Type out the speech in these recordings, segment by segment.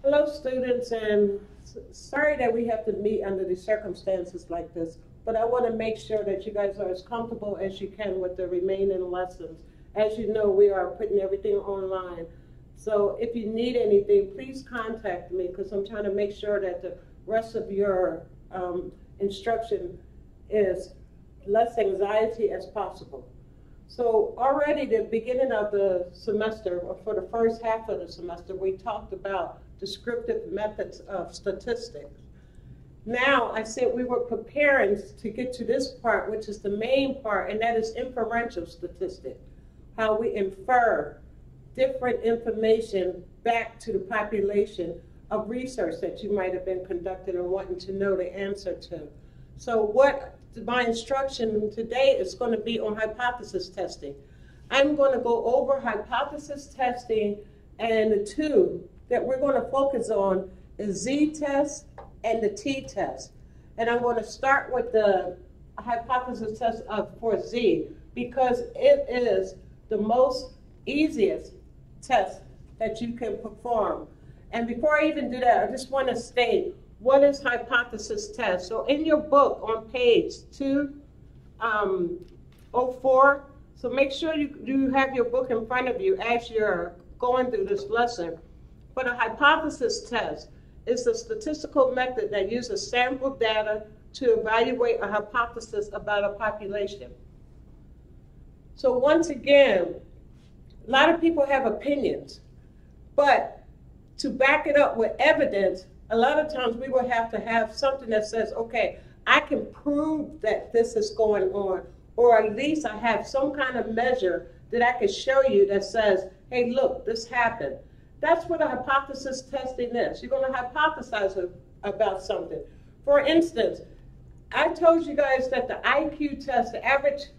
Hello, students, and sorry that we have to meet under these circumstances like this, but I want to make sure that you guys are as comfortable as you can with the remaining lessons. As you know, we are putting everything online. So if you need anything, please contact me because I'm trying to make sure that the rest of your instruction is less anxiety as possible. So already the beginning of the semester, or for the first half of the semester, we talked about descriptive methods of statistics. Now, I said we were preparing to get to this part, which is the main part, and that is inferential statistics, how we infer different information back to the population of research that you might have been conducting and wanting to know the answer to. So what my instruction today is going to be on hypothesis testing. I'm going to go over hypothesis testing, and the two that we're going to focus on is Z-test and the T-test. And I'm going to start with the hypothesis test for Z because it is the most easiest test that you can perform. And before I even do that, I just want to state, what is hypothesis test? So in your book on page 204, so make sure you have your book in front of you as you're going through this lesson. But a hypothesis test is a statistical method that uses sample data to evaluate a hypothesis about a population. So once again, a lot of people have opinions, but to back it up with evidence, a lot of times we will have to have something that says, okay, I can prove that this is going on, or at least I have some kind of measure that I can show you that says, hey, look, this happened. That's what a hypothesis testing is. You're going to hypothesize about something. For instance, I told you guys that the IQ test, the average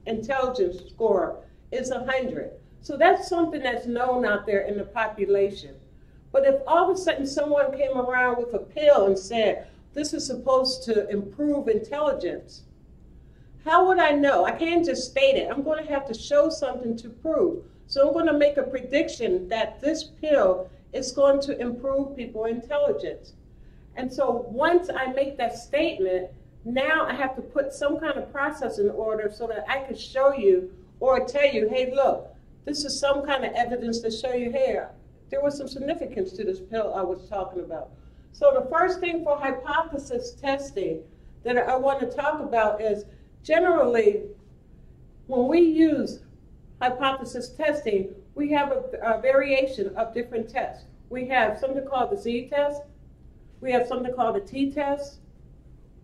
intelligence score, is 100. So that's something that's known out there in the population. But if all of a sudden someone came around with a pill and said, this is supposed to improve intelligence, how would I know? I can't just state it. I'm going to have to show something to prove. So I'm going to make a prediction that this pill is going to improve people's intelligence. And so once I make that statement, now I have to put some kind of process in order so that I can show you or tell you, hey, look, this is some kind of evidence to show you here. There was some significance to this pill I was talking about. So the first thing for hypothesis testing that I want to talk about is generally when we use hypothesis testing, we have a variation of different tests. We have something called the Z-test. We have something called the T-test.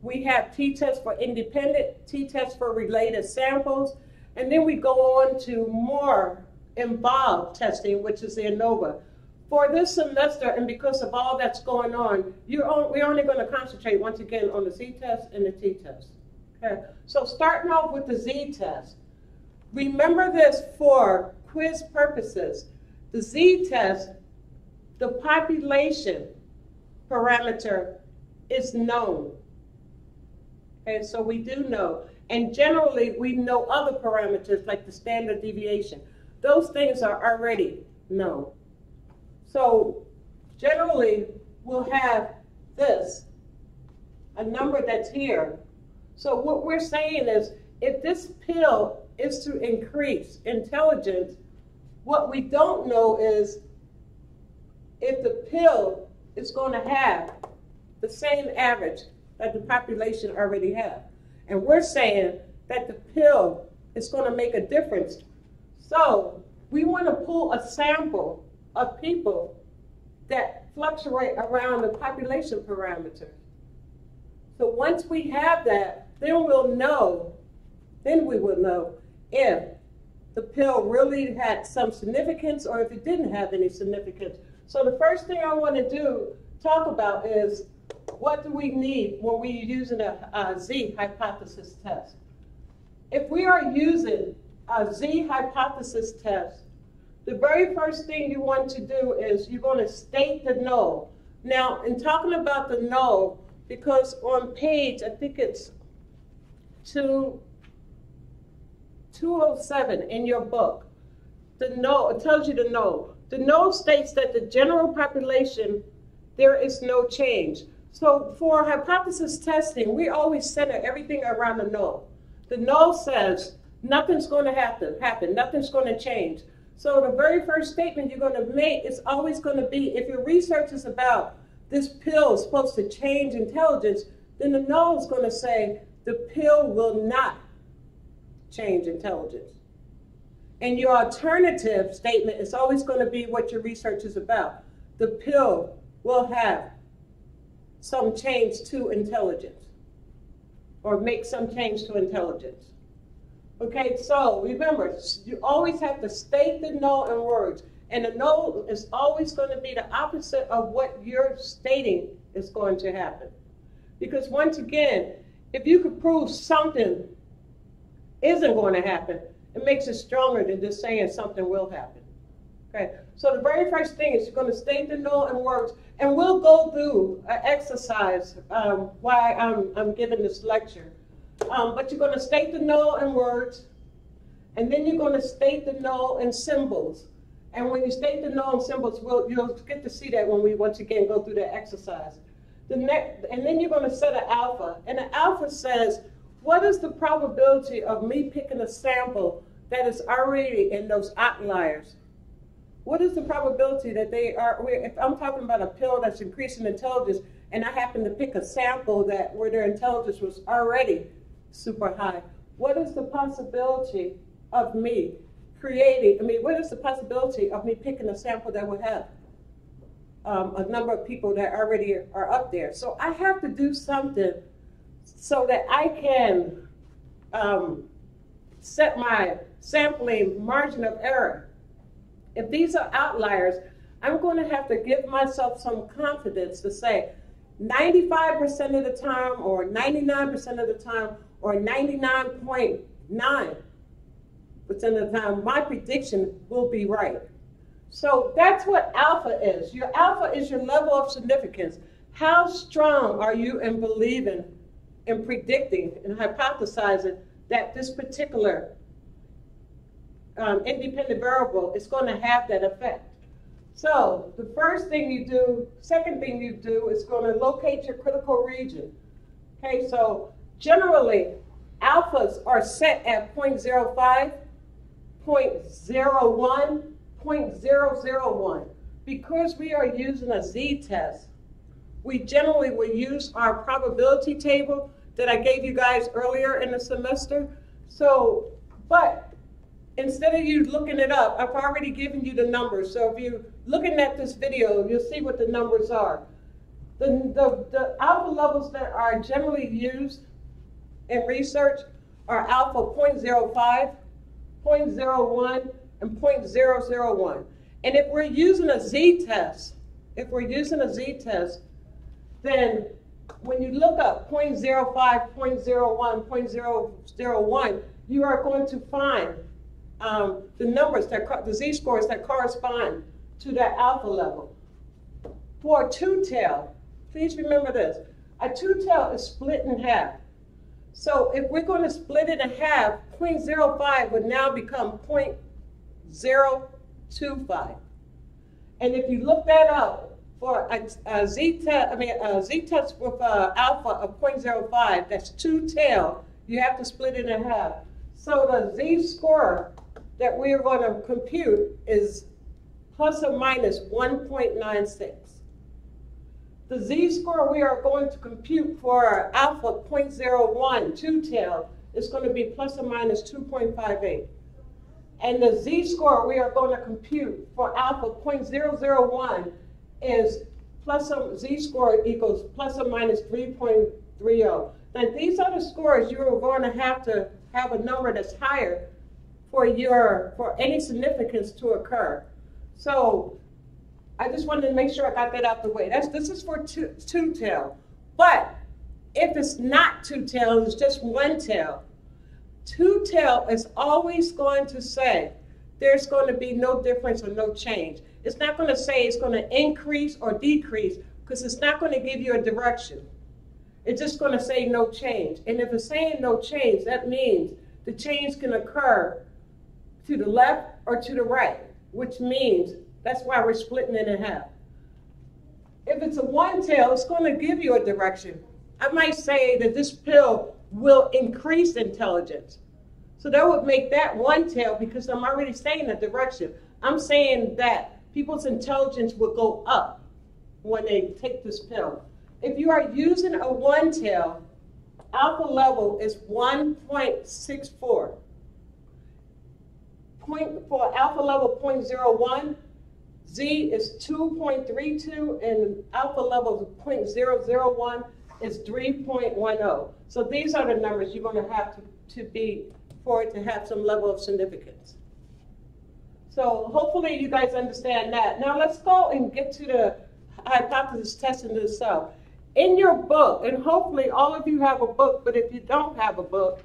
We have T-test for independent, T-test for related samples. And then we go on to more involved testing, which is the ANOVA. For this semester, and because of all that's going on, we're only going to concentrate once again on the Z-test and the T-test. Okay? So starting off with the Z-test. Remember this for quiz purposes. The Z-test, the population parameter is known. Okay, so we do know. And generally, we know other parameters like the standard deviation. Those things are already known. So generally, we'll have this, a number that's here. So what we're saying is, if this pill is to increase intelligence, what we don't know is if the pill is going to have the same average that the population already have. And we're saying that the pill is going to make a difference. So we want to pull a sample of people that fluctuate around the population parameter. So once we have that, then we will know if the pill really had some significance or if it didn't have any significance. So the first thing I want to talk about is, what do we need when we're using a Z hypothesis test? If we are using a Z hypothesis test, the very first thing you want to do is you're going to state the null. Now, in talking about the null, because on page, I think it's 207 in your book, the null, it tells you the null. The null states that the general population, there is no change. So for hypothesis testing, we always center everything around the null. The null says nothing's going to happen, nothing's going to change. So the very first statement you're going to make is always going to be, if your research is about this pill is supposed to change intelligence, then the null is going to say the pill will not change intelligence. And your alternative statement is always going to be what your research is about. The pill will have some change to intelligence, or make some change to intelligence. Okay, so remember, you always have to state the null in words, and the null is always going to be the opposite of what you're stating is going to happen. Because once again, if you could prove something isn't going to happen, it makes it stronger than just saying something will happen. Okay, so the very first thing is you're going to state the null in words, and we'll go through an exercise while I'm giving this lecture. But you're going to state the null in words, and then you're going to state the null in symbols. And when you state the null in symbols, you'll get to see that when we once again go through the exercise. And then you're going to set an alpha, and the alpha says, what is the probability of me picking a sample that is already in those outliers? What is the probability that they are, if I'm talking about a pill that's increasing intelligence, and I happen to pick a sample where their intelligence was already super high, what is the possibility of me what is the possibility of me picking a sample that would have a number of people that already are up there? So I have to do something so that I can set my sampling margin of error. If these are outliers, I'm going to have to give myself some confidence to say 95% of the time, or 99% of the time, or 99.9% of the time, my prediction will be right. So that's what alpha is. Your alpha is your level of significance. How strong are you in believing, in predicting, and hypothesizing that this particular independent variable is going to have that effect? So the first thing you do, second thing you do is going to locate your critical region. Okay, so generally alphas are set at 0.05, 0.01, 0.001. Because we are using a z-test, we generally will use our probability table that I gave you guys earlier in the semester. So, but instead of you looking it up, I've already given you the numbers. So if you're looking at this video, you'll see what the numbers are. The alpha levels that are generally used in research are alpha 0.05, 0.01, and 0.001. And if we're using a z-test, then when you look up 0.05, 0.01, 0.001, you are going to find the numbers, the z-scores that correspond to that alpha level. For a two-tail, please remember this, a two-tail is split in half. So if we're going to split it in half, 0.05 would now become 0.025. And if you look that up for a z-test with alpha of 0.05, that's two-tail, you have to split it in half. So the z-score that we are going to compute is plus or minus 1.96. The z-score we are going to compute for alpha 0.01 two-tail is going to be plus or minus 2.58. And the z-score we are going to compute for alpha 0.001 is z-score equals plus or minus 3.30. Now these are the scores you are going to have a number that's higher for any significance to occur. So I just wanted to make sure I got that out the way. This is for two-tail. But if it's not two-tail, it's just one-tail, two-tail is always going to say there's going to be no difference or no change. It's not going to say it's going to increase or decrease, because it's not going to give you a direction. It's just going to say no change. And if it's saying no change, that means the change can occur to the left or to the right, which means That's why we're splitting it in half. If it's a one tail, it's going to give you a direction. I might say that this pill will increase intelligence. So that would make that one tail, because I'm already saying a direction. I'm saying that people's intelligence will go up when they take this pill. If you are using a one tail, alpha level is 1.64. For alpha level 0.01, Z is 2.32, and alpha level 0.001 is 3.10. So these are the numbers you're going to have to be for it to have some level of significance. So hopefully you guys understand that. Now let's go and get to the hypothesis testing itself. In your book, and hopefully all of you have a book, but if you don't have a book,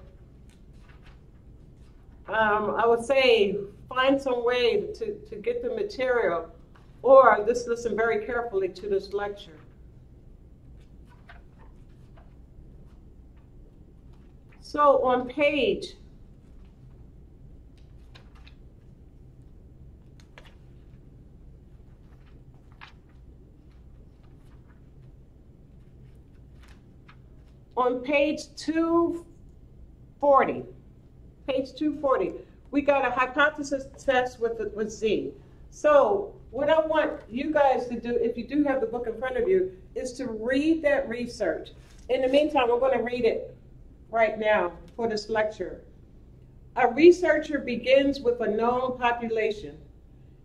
I would say find some way to get the material, or just listen very carefully to this lecture. So on page 240, we got a hypothesis test with Z. So what I want you guys to do, if you do have the book in front of you, is to read that research. In the meantime, I'm going to read it right now for this lecture. A researcher begins with a known population.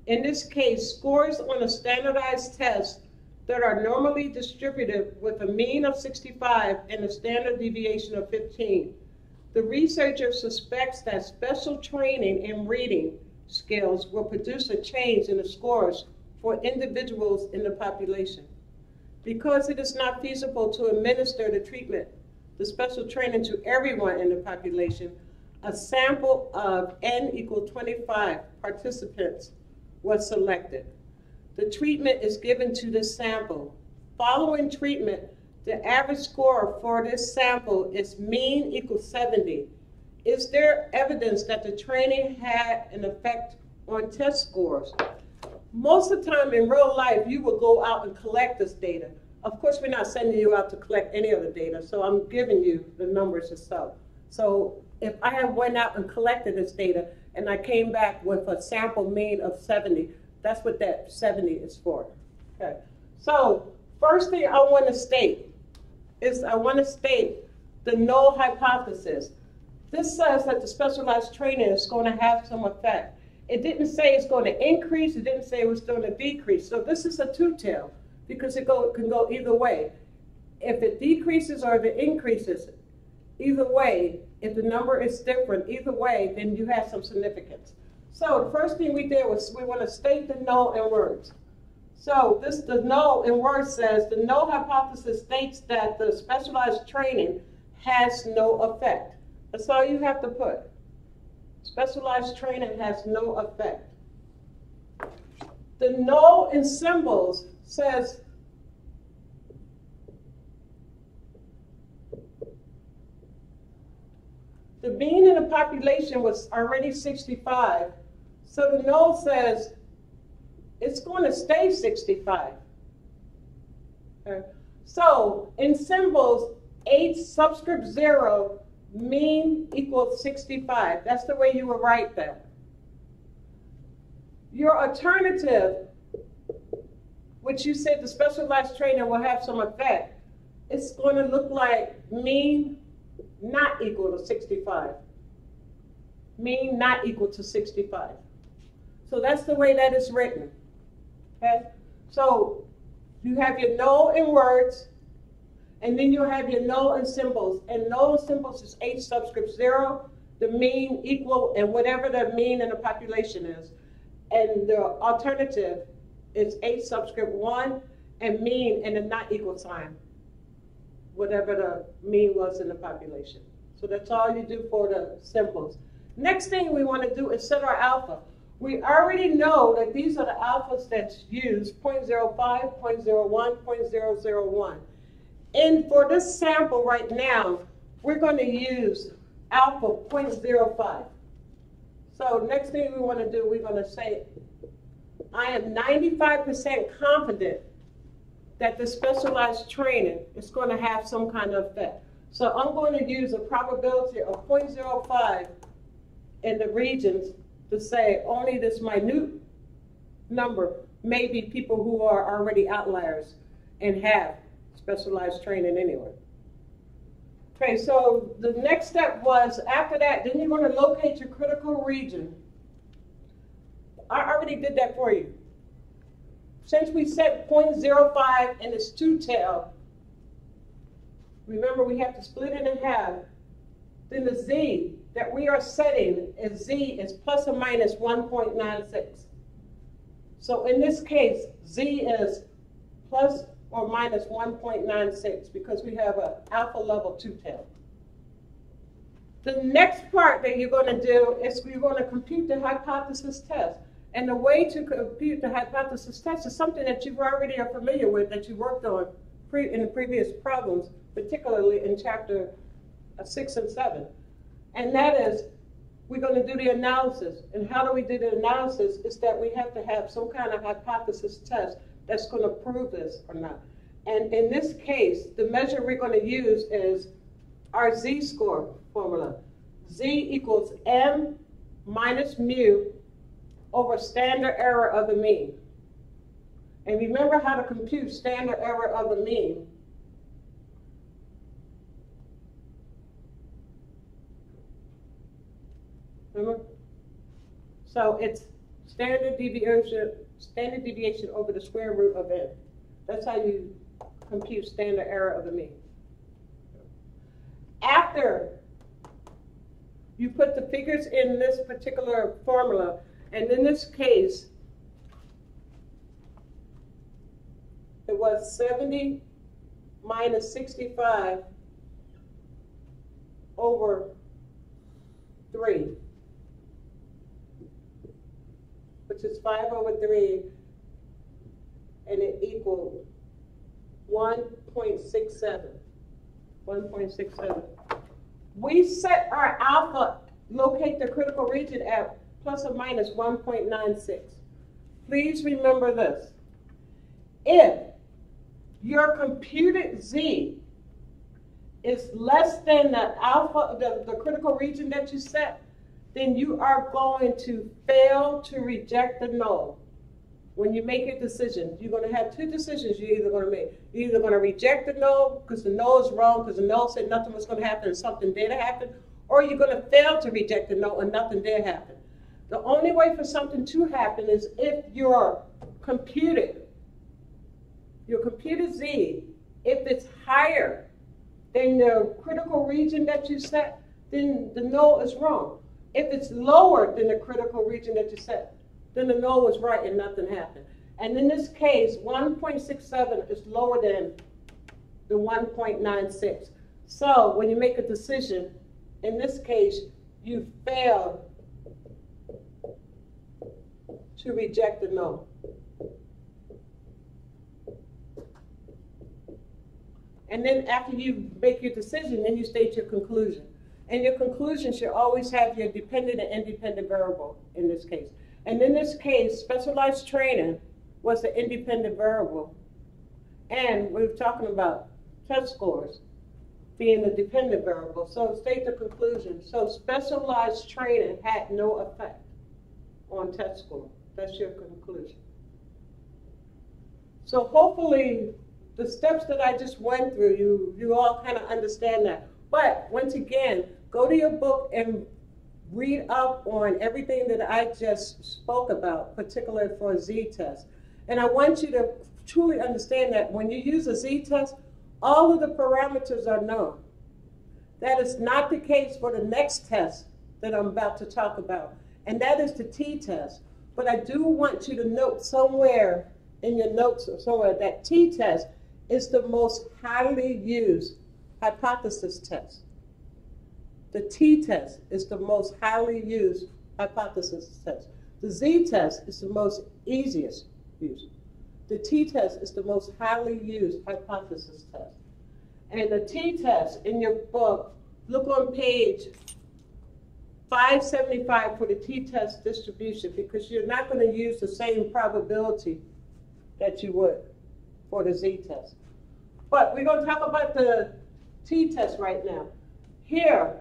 In this case, scores on a standardized test that are normally distributed with a mean of 65 and a standard deviation of 15. The researcher suspects that special training in reading skills will produce a change in the scores for individuals in the population. Because it is not feasible to administer the special training to everyone in the population, a sample of N equal 25 participants was selected. The treatment is given to this sample. Following treatment, the average score for this sample is mean equals 70. Is there evidence that the training had an effect on test scores? Most of the time in real life, you will go out and collect this data. Of course, we're not sending you out to collect any of the data, so I'm giving you the numbers itself. So if I have went out and collected this data and I came back with a sample mean of 70, that's what that 70 is for. Okay. So first thing I want to state is the null hypothesis. This says that the specialized training is going to have some effect. It didn't say it's going to increase. It didn't say it was going to decrease. So this is a two-tail because it can go either way. If it decreases or if it increases, either way, if the number is different, either way, then you have some significance. So the first thing we did was we want to state the null in words. So the null in words says the null hypothesis states that the specialized training has no effect. That's all you have to put. Specialized training has no effect. The null in symbols says the mean in the population was already 65. So the null says it's going to stay 65. Okay. So in symbols, H subscript 0, mean equals 65. That's the way you would write that. Your alternative, which you said the specialized trainer will have some effect, it's going to look like mean not equal to 65. Mean not equal to 65. So that's the way that is written. Okay? So you have your null in words, and then you have your null in symbols. And null in symbols is H subscript 0, the mean equal, and whatever the mean in the population is. And the alternative is H subscript 1 and mean and a not equal sign, whatever the mean was in the population. So that's all you do for the symbols. Next thing we want to do is set our alpha. We already know that these are the alphas that's used, 0.05, 0.01, 0.001. And for this sample right now, we're going to use alpha 0.05. So next thing we want to do, we're going to say I am 95% confident that the specialized training is going to have some kind of effect. So I'm going to use a probability of 0.05 in the regions to say only this minute number may be people who are already outliers and have specialized training anyway. Okay, so the next step was, after that, then you're going to locate your critical region. I already did that for you. Since we set 0.05 and it's two-tailed, remember we have to split it in half, then the z that we are setting is z is plus or minus 1.96. So in this case, z is plus or minus 1.96 because we have an alpha level two-tailed. The next part that you're going to do is we're going to compute the hypothesis test. And the way to compute the hypothesis test is something that you already are familiar with, that you worked on in the previous problems, particularly in chapter 6 and 7. And that is, we're going to do the analysis. And how do we do the analysis? Is that we have to have some kind of hypothesis test that's going to prove this or not. And in this case, the measure we're going to use is our z-score formula. Z equals m minus mu over standard error of the mean. And remember how to compute standard error of the mean. Remember? So it's standard deviation over the square root of n. That's how you compute standard error of the mean. After you put the figures in this particular formula, and in this case, it was 70 minus 65 over 3, which is 5 over 3, and it equaled 1.67. 1.67. We set our alpha, locate the critical region at plus or minus 1.96. Please remember this. If your computed z is less than the alpha, the critical region that you set, then you are going to fail to reject the null. When you make your decision, you're going to have two decisions you're either going to make. You're either going to reject the null because the null is wrong, because the null said nothing was going to happen and something did happen, or you're going to fail to reject the null and nothing did happen. The only way for something to happen is if your computed z, if it's higher than the critical region that you set, then the null is wrong. If it's lower than the critical region that you set, then the null was right and nothing happened. And in this case, 1.67 is lower than the 1.96. So when you make a decision, in this case, you fail to reject the null. And then after you make your decision, then you state your conclusion. And your conclusion should always have your dependent and independent variable in this case. And in this case, specialized training was the independent variable. And we were talking about test scores being the dependent variable. So state the conclusion. So specialized training had no effect on test score. That's your conclusion. So hopefully the steps that I just went through, you all kind of understand that. But once again, go to your book and read up on everything that I just spoke about, particularly for a z-test. And I want you to truly understand that when you use a z-test, all of the parameters are known. That is not the case for the next test that I'm about to talk about, and that is the t-test. But I do want you to note somewhere in your notes or somewhere that t-test is the most highly used hypothesis test. The t-test is the most highly used hypothesis test. The z-test is the most easiest used. The t-test is the most highly used hypothesis test. And the t-test in your book, look on page 575 for the t-test distribution, because you're not going to use the same probability that you would for the z-test. But we're going to talk about the t-test right now. Here,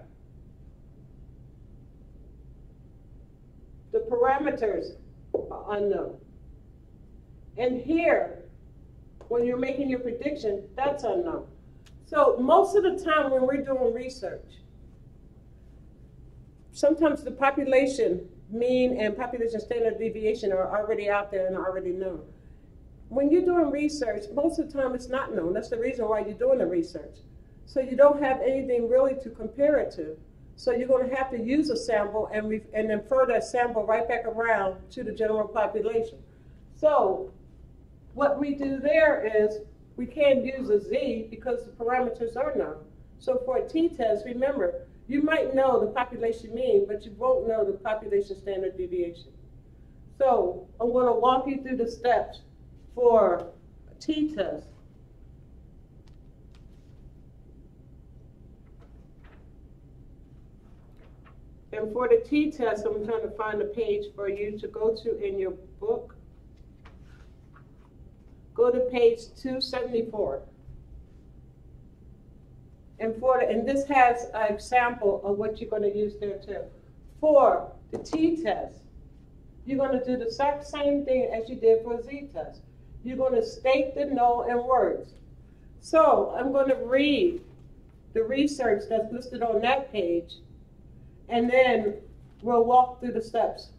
the parameters are unknown. And here, when you're making your prediction, that's unknown. So most of the time when we're doing research, sometimes the population mean and population standard deviation are already out there and already known. When you're doing research, most of the time it's not known. That's the reason why you're doing the research. So you don't have anything really to compare it to. So you're going to have to use a sample and infer that sample right back around to the general population. So what we do there is we can't use a z because the parameters are known. So for a t-test, remember, you might know the population mean, but you won't know the population standard deviation. So I'm going to walk you through the steps for a t-test. And for the t-test, I'm trying to find a page for you to go to in your book. Go to page 274. And this has an example of what you're going to use there too. For the t-test, you're going to do the exact same thing as you did for a z-test. You're going to state the null in words. So I'm going to read the research that's listed on that page, and then we'll walk through the steps.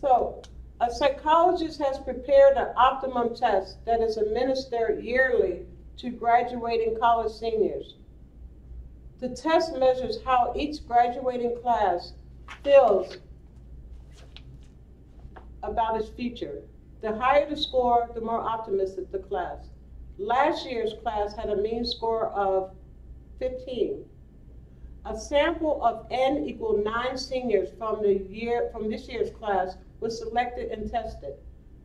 So, a psychologist has prepared an optimum test that is administered yearly to graduating college seniors. The test measures how each graduating class feels about its future. The higher the score, the more optimistic the class. Last year's class had a mean score of 15. A sample of n equal 9 seniors from this year's class was selected and tested.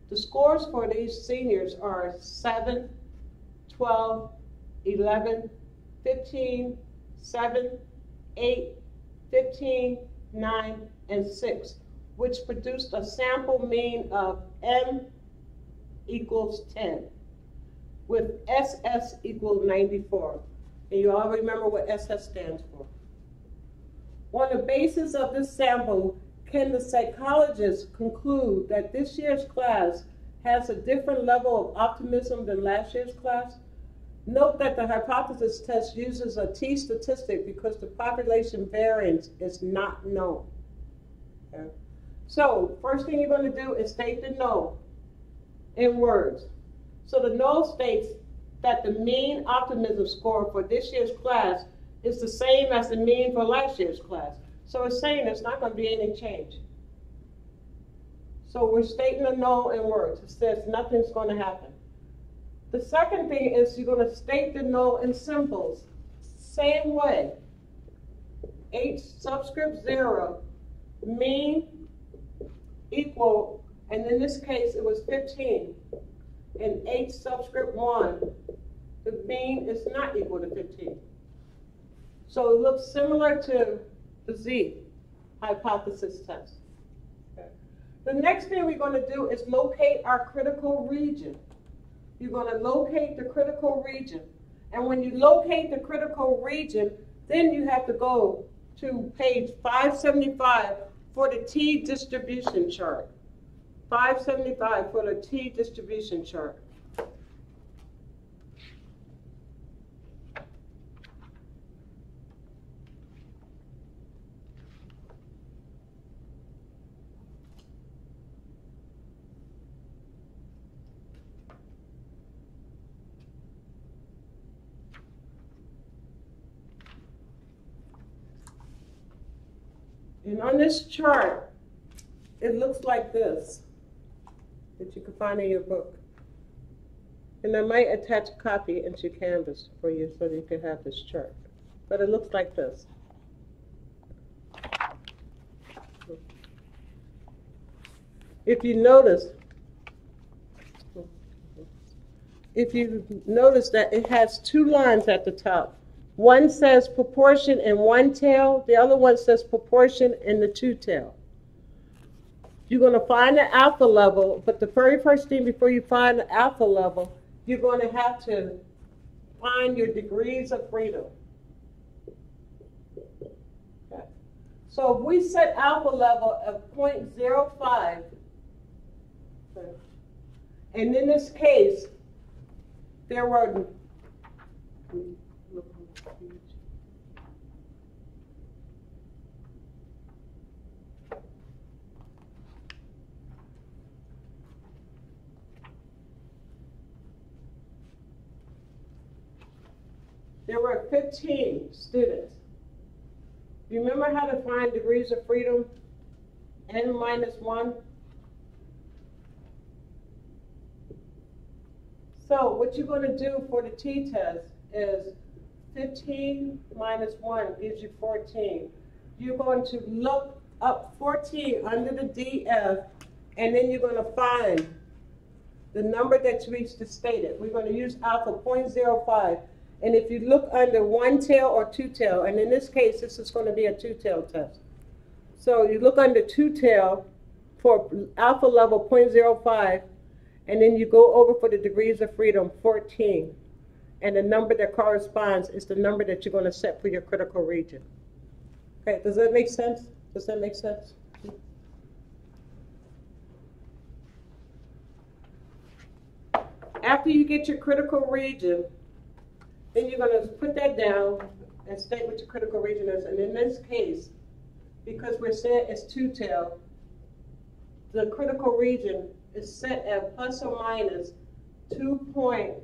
The scores for these seniors are 7, 12, 11, 15, 7, 8, 15, 9, and 6, which produced a sample mean of M equals 10, with SS equal 94. And you all remember what SS stands for. On the basis of this sample, can the psychologist conclude that this year's class has a different level of optimism than last year's class? Note that the hypothesis test uses a t-statistic because the population variance is not known. Okay? So, first thing you're going to do is state the null in words. So the null states that the mean optimism score for this year's class is the same as the mean for last year's class. So it's saying there's not going to be any change. So we're stating the null in words. It says nothing's going to happen. The second thing is you're going to state the null in symbols. Same way. H subscript 0, mean equal, and in this case it was 15. And H subscript 1, the mean is not equal to 15. So it looks similar to the Z hypothesis test. Okay. The next thing we're going to do is locate our critical region. You're going to locate the critical region. And when you locate the critical region, then you have to go to page 575 for the T distribution chart. 575 for the T distribution chart. And on this chart, it looks like this, that you can find in your book. And I might attach a copy into Canvas for you so that you can have this chart. But it looks like this. if you notice that it has two lines at the top. One says proportion in one tail, the other one says proportion in the two tail. You're going to find the alpha level, but the very first thing before you find the alpha level, you're going to have to find your degrees of freedom. Okay. So if we set alpha level of 0.05, okay, and in this case, there were there were 15 students. You remember how to find degrees of freedom? N minus 1. So what you're going to do for the t-test is 15 minus 1 gives you 14. You're going to look up 14 under the DF, and then you're going to find the number that you reached to state it. We're going to use alpha 0.05. And if you look under one tail or two tail, and in this case, this is going to be a two-tail test. So you look under two tail for alpha level 0.05, and then you go over for the degrees of freedom, 14. And the number that corresponds is the number that you're going to set for your critical region. Okay, does that make sense? Does that make sense? After you get your critical region, then you're going to put that down and state what your critical region is. And in this case, because we're saying it's two-tailed, the critical region is set at plus or minus 2.306.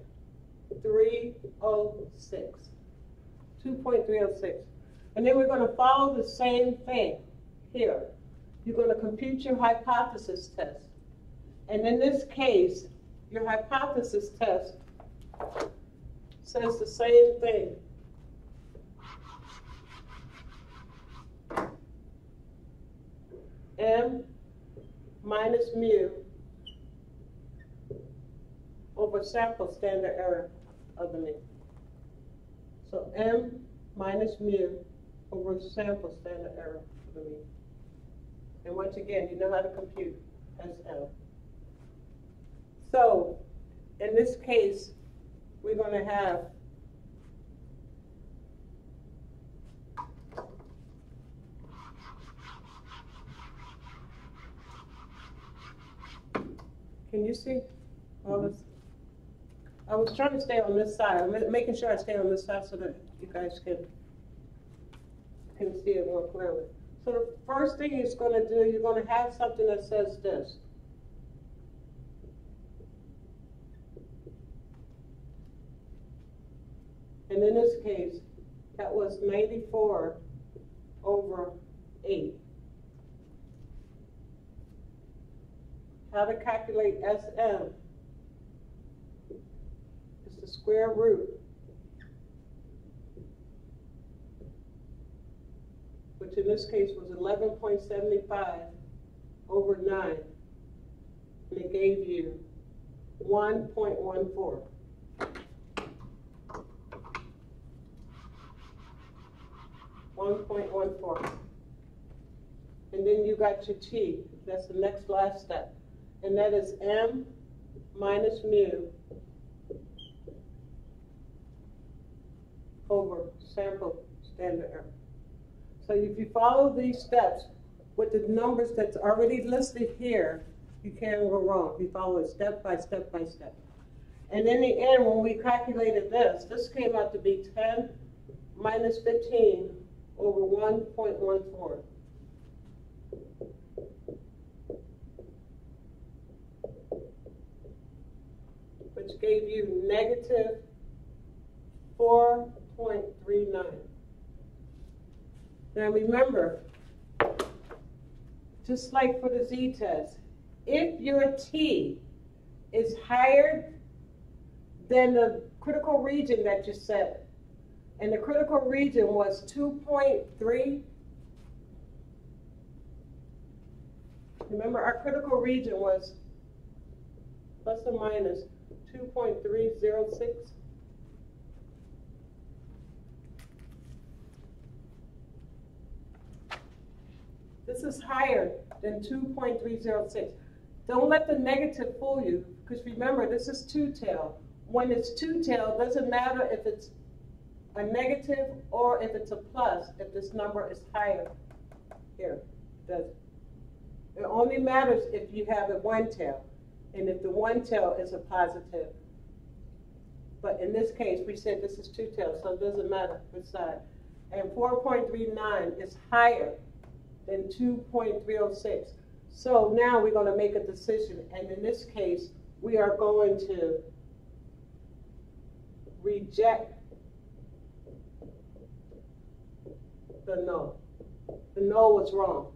2.306. And then we're going to follow the same thing here. You're going to compute your hypothesis test. And in this case, your hypothesis test says the same thing. M minus mu over sample standard error of the mean. So M minus mu over sample standard error of the mean. And once again, you know how to compute SM. So in this case, we're going to have can you see all this? I was trying to stay on this side. I'm making sure I stay on this side so that you guys can see it more clearly. So the first thing you're going to do, you're going to have something that says this. And in this case, that was 94 over 8. How to calculate SM is the square root, which in this case was 11.75 over 9, and it gave you 1.14. And then you got your T. That's the next last step. And that is M minus mu over sample standard error. So if you follow these steps with the numbers that's already listed here, you can't go wrong. You follow it step by step by step. And in the end, when we calculated this came out to be 10 minus 15 over 1.14. Which gave you negative 4.39. Now remember, just like for the z-test, if your T is higher than the critical region that you set, and the critical region was 2.3, Remember, our critical region was plus or minus 2.306. This is higher than 2.306. Don't let the negative fool you, because remember, this is two-tailed. When it's two-tailed, it doesn't matter if it's a negative or if it's a plus, if this number is higher. Here, it only matters if you have a one-tail, and if the one-tail is a positive. But in this case, we said this is two-tailed, so it doesn't matter which side. And 4.39 is higher than 2.306. So now we're going to make a decision, and in this case, we are going to reject the no. The no was wrong.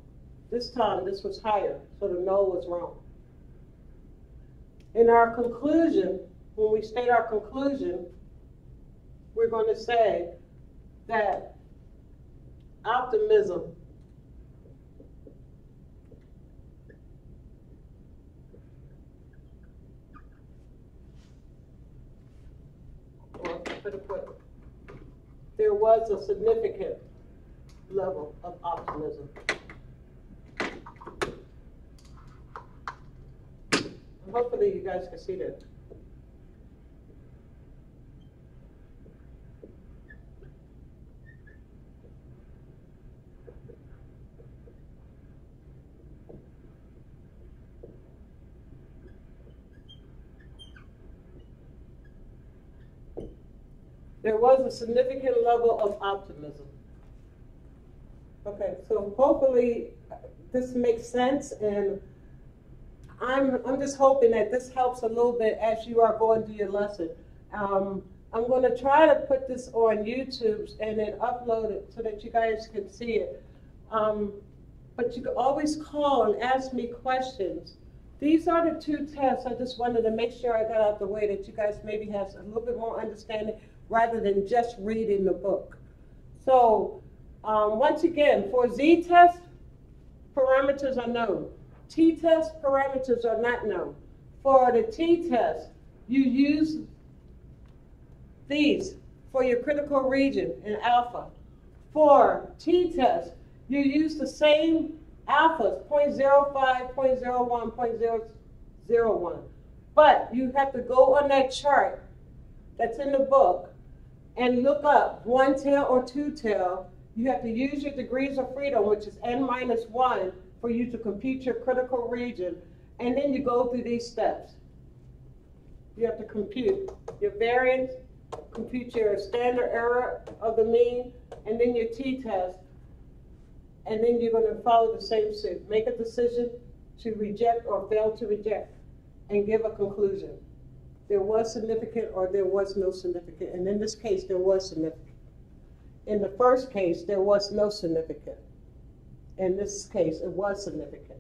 This time, this was higher, so the no was wrong. In our conclusion, when we state our conclusion, we're going to say that optimism there was a significant level of optimism. And hopefully you guys can see that. There was a significant level of optimism. Okay, so hopefully this makes sense, and I'm just hoping that this helps a little bit as you are going through your lesson. I'm going to try to put this on YouTube and then upload it so that you guys can see it. But you can always call and ask me questions. These are the two tests. I just wanted to make sure I got out the way that you guys maybe have a little bit more understanding rather than just reading the book. So once again, for Z-test, parameters are known. T-test, parameters are not known. For the T-test, you use these for your critical region in alpha. For T-test, you use the same alphas, 0.05, 0.01, 0.001. But you have to go on that chart that's in the book and look up one tail or two tail. You have to use your degrees of freedom, which is n-1, for you to compute your critical region. And then you go through these steps. You have to compute your variance, compute your standard error of the mean, and then your t-test. And then you're going to follow the same suit. Make a decision to reject or fail to reject, and give a conclusion. There was significant or there was no significant. And in this case, there was significant. In the first case, there was no significant. In this case, it was significant.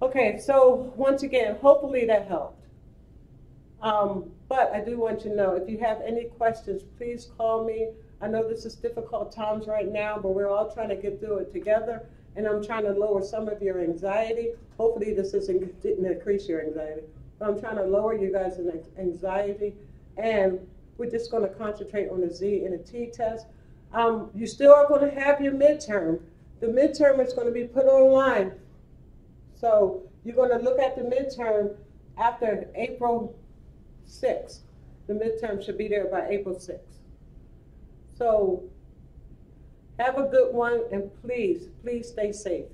Okay, so once again, hopefully that helped. But I do want you to know, if you have any questions, please call me. I know this is difficult times right now, but we're all trying to get through it together. And I'm trying to lower some of your anxiety. Hopefully this didn't increase your anxiety. But I'm trying to lower you guys' anxiety. And we're just going to concentrate on the Z and the T test. You still are going to have your midterm. The midterm is going to be put online. So you're going to look at the midterm after April 6th. The midterm should be there by April 6th. So have a good one, and please, please stay safe.